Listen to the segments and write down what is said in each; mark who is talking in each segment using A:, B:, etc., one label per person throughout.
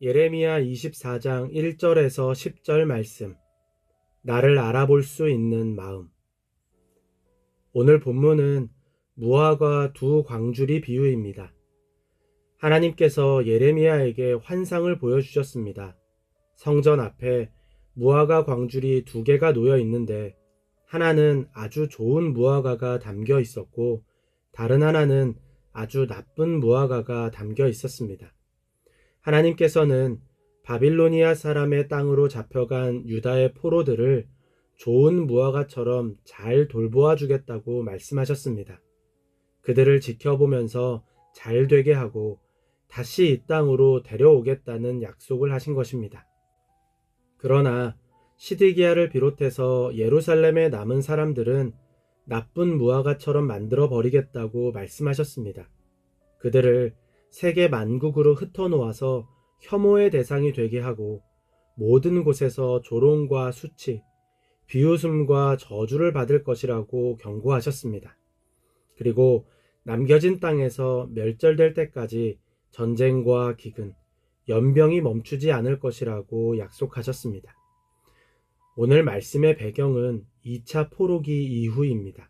A: 예레미야 24장 1절에서 10절 말씀. 나를 알아볼 수 있는 마음. 오늘 본문은 무화과 두 광주리 비유입니다. 하나님께서 예레미야에게 환상을 보여주셨습니다. 성전 앞에 무화과 광주리 두 개가 놓여 있는데 하나는 아주 좋은 무화과가 담겨 있었고 다른 하나는 아주 나쁜 무화과가 담겨 있었습니다. 하나님께서는 바빌로니아 사람의 땅으로 잡혀간 유다의 포로들을 좋은 무화과처럼 잘 돌보아 주겠다고 말씀하셨습니다. 그들을 지켜보면서 잘 되게 하고 다시 이 땅으로 데려오겠다는 약속을 하신 것입니다. 그러나 시드기야를 비롯해서 예루살렘에 남은 사람들은 나쁜 무화과처럼 만들어 버리겠다고 말씀하셨습니다. 그들을 세계 만국으로 흩어놓아서 혐오의 대상이 되게 하고 모든 곳에서 조롱과 수치, 비웃음과 저주를 받을 것이라고 경고하셨습니다. 그리고 남겨진 땅에서 멸절될 때까지 전쟁과 기근, 연병이 멈추지 않을 것이라고 약속하셨습니다. 오늘 말씀의 배경은 2차 포로기 이후입니다.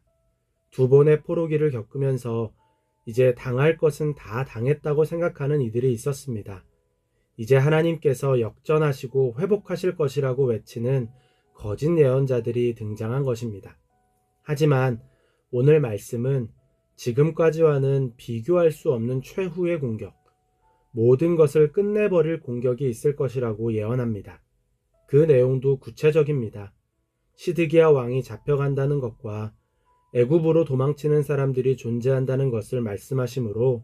A: 두 번의 포로기를 겪으면서 이제 당할 것은 다 당했다고 생각하는 이들이 있었습니다. 이제 하나님께서 역전하시고 회복하실 것이라고 외치는 거짓 예언자들이 등장한 것입니다. 하지만 오늘 말씀은 지금까지와는 비교할 수 없는 최후의 공격, 모든 것을 끝내버릴 공격이 있을 것이라고 예언합니다. 그 내용도 구체적입니다. 시드기야 왕이 잡혀간다는 것과 애굽으로 도망치는 사람들이 존재한다는 것을 말씀하시므로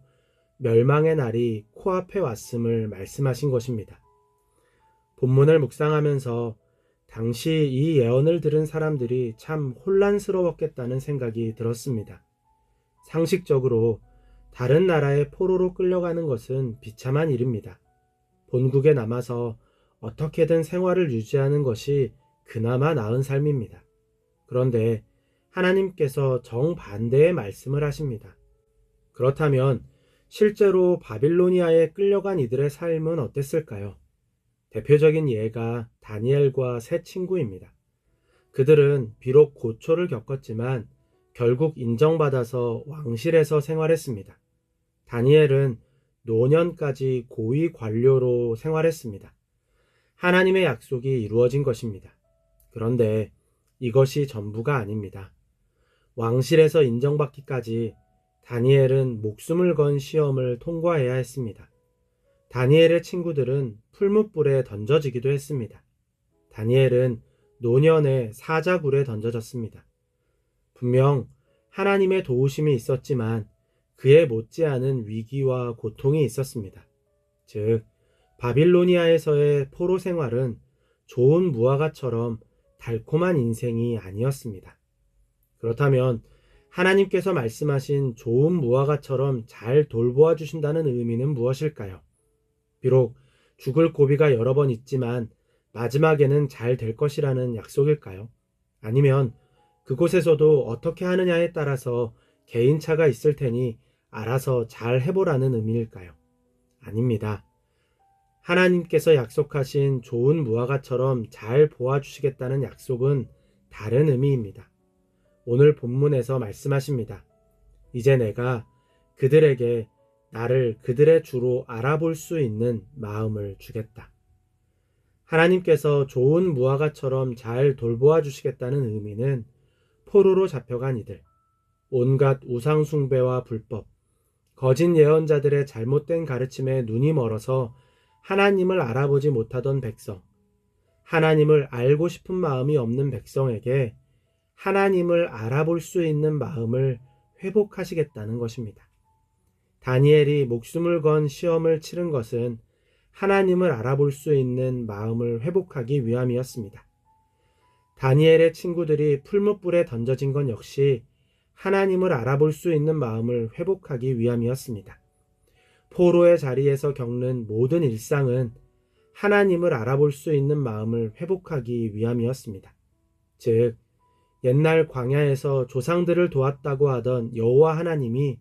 A: 멸망의 날이 코앞에 왔음을 말씀하신 것입니다. 본문을 묵상하면서 당시 이 예언을 들은 사람들이 참 혼란스러웠겠다는 생각이 들었습니다. 상식적으로 다른 나라의 포로로 끌려가는 것은 비참한 일입니다. 본국에 남아서 어떻게든 생활을 유지하는 것이 그나마 나은 삶입니다. 그런데 하나님께서 정반대의 말씀을 하십니다. 그렇다면 실제로 바빌로니아에 끌려간 이들의 삶은 어땠을까요? 대표적인 예가 다니엘과 세 친구입니다. 그들은 비록 고초를 겪었지만 결국 인정받아서 왕실에서 생활했습니다. 다니엘은 노년까지 고위 관료로 생활했습니다. 하나님의 약속이 이루어진 것입니다. 그런데 이것이 전부가 아닙니다. 왕실에서 인정받기까지 다니엘은 목숨을 건 시험을 통과해야 했습니다. 다니엘의 친구들은 풀무불에 던져지기도 했습니다. 다니엘은 노년에 사자굴에 던져졌습니다. 분명 하나님의 도우심이 있었지만 그에 못지않은 위기와 고통이 있었습니다. 즉, 바빌로니아에서의 포로 생활은 좋은 무화과처럼 달콤한 인생이 아니었습니다. 그렇다면 하나님께서 말씀하신 좋은 무화과처럼 잘 돌보아 주신다는 의미는 무엇일까요? 비록 죽을 고비가 여러 번 있지만 마지막에는 잘 될 것이라는 약속일까요? 아니면 그곳에서도 어떻게 하느냐에 따라서 개인차가 있을 테니 알아서 잘 해보라는 의미일까요? 아닙니다. 하나님께서 약속하신 좋은 무화과처럼 잘 보아주시겠다는 약속은 다른 의미입니다. 오늘 본문에서 말씀하십니다. 이제 내가 그들에게 나를 그들의 주로 알아볼 수 있는 마음을 주겠다. 하나님께서 좋은 무화과처럼 잘 돌보아 주시겠다는 의미는 포로로 잡혀간 이들, 온갖 우상숭배와 불법, 거짓 예언자들의 잘못된 가르침에 눈이 멀어서 하나님을 알아보지 못하던 백성, 하나님을 알고 싶은 마음이 없는 백성에게 하나님을 알아볼 수 있는 마음을 회복하시겠다는 것입니다. 다니엘이 목숨을 건 시험을 치른 것은 하나님을 알아볼 수 있는 마음을 회복하기 위함이었습니다. 다니엘의 친구들이 풀무불에 던져진 건 역시 하나님을 알아볼 수 있는 마음을 회복하기 위함이었습니다. 포로의 자리에서 겪는 모든 일상은 하나님을 알아볼 수 있는 마음을 회복하기 위함이었습니다. 즉, 옛날 광야에서 조상들을 도왔다고 하던 여호와 하나님이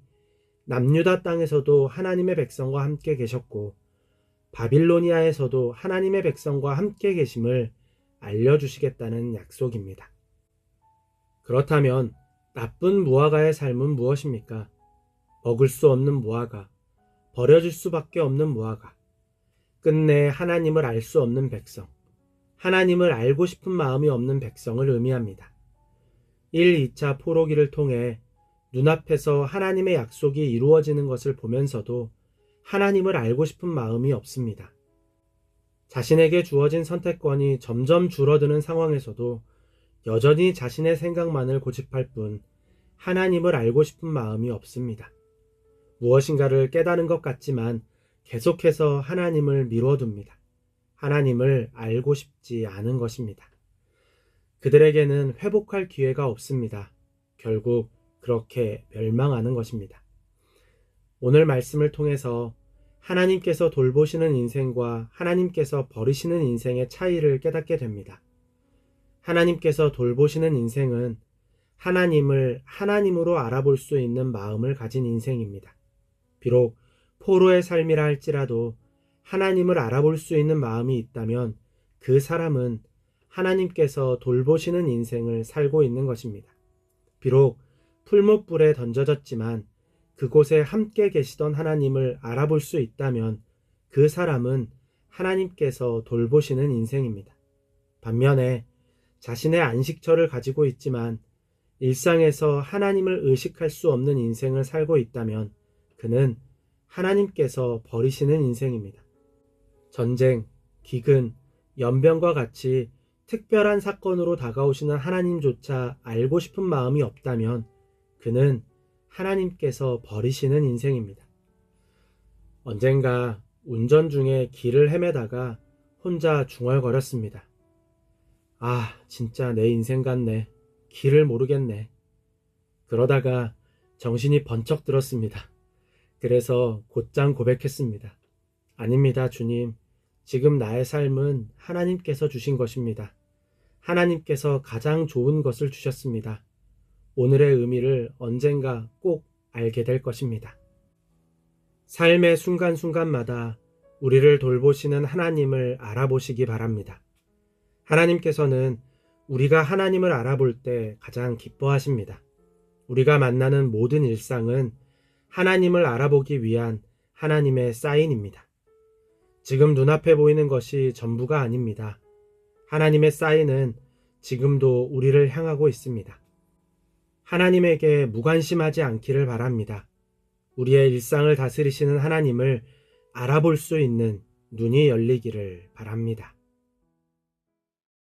A: 남유다 땅에서도 하나님의 백성과 함께 계셨고 바빌로니아에서도 하나님의 백성과 함께 계심을 알려주시겠다는 약속입니다. 그렇다면 나쁜 무화과의 삶은 무엇입니까? 먹을 수 없는 무화과, 버려질 수밖에 없는 무화과, 끝내 하나님을 알 수 없는 백성, 하나님을 알고 싶은 마음이 없는 백성을 의미합니다. 1, 2차 포로기를 통해 눈앞에서 하나님의 약속이 이루어지는 것을 보면서도 하나님을 알고 싶은 마음이 없습니다. 자신에게 주어진 선택권이 점점 줄어드는 상황에서도 여전히 자신의 생각만을 고집할 뿐 하나님을 알고 싶은 마음이 없습니다. 무엇인가를 깨달은 것 같지만 계속해서 하나님을 미뤄둡니다. 하나님을 알고 싶지 않은 것입니다. 그들에게는 회복할 기회가 없습니다. 결국 그렇게 멸망하는 것입니다. 오늘 말씀을 통해서 하나님께서 돌보시는 인생과 하나님께서 버리시는 인생의 차이를 깨닫게 됩니다. 하나님께서 돌보시는 인생은 하나님을 하나님으로 알아볼 수 있는 마음을 가진 인생입니다. 비록 포로의 삶이라 할지라도 하나님을 알아볼 수 있는 마음이 있다면 그 사람은 하나님께서 돌보시는 인생을 살고 있는 것입니다. 비록 풀무불에 던져졌지만 그곳에 함께 계시던 하나님을 알아볼 수 있다면 그 사람은 하나님께서 돌보시는 인생입니다. 반면에 자신의 안식처를 가지고 있지만 일상에서 하나님을 의식할 수 없는 인생을 살고 있다면 그는 하나님께서 버리시는 인생입니다. 전쟁, 기근, 연병과 같이 특별한 사건으로 다가오시는 하나님조차 알고 싶은 마음이 없다면 그는 하나님께서 버리시는 인생입니다. 언젠가 운전 중에 길을 헤매다가 혼자 중얼거렸습니다. 아, 진짜 내 인생 같네. 길을 모르겠네. 그러다가 정신이 번쩍 들었습니다. 그래서 곧장 고백했습니다. 아닙니다, 주님. 지금 나의 삶은 하나님께서 주신 것입니다. 하나님께서 가장 좋은 것을 주셨습니다. 오늘의 의미를 언젠가 꼭 알게 될 것입니다. 삶의 순간순간마다 우리를 돌보시는 하나님을 알아보시기 바랍니다. 하나님께서는 우리가 하나님을 알아볼 때 가장 기뻐하십니다. 우리가 만나는 모든 일상은 하나님을 알아보기 위한 하나님의 사인입니다. 지금 눈앞에 보이는 것이 전부가 아닙니다. 하나님의 사인은 지금도 우리를 향하고 있습니다. 하나님에게 무관심하지 않기를 바랍니다. 우리의 일상을 다스리시는 하나님을 알아볼 수 있는 눈이 열리기를 바랍니다.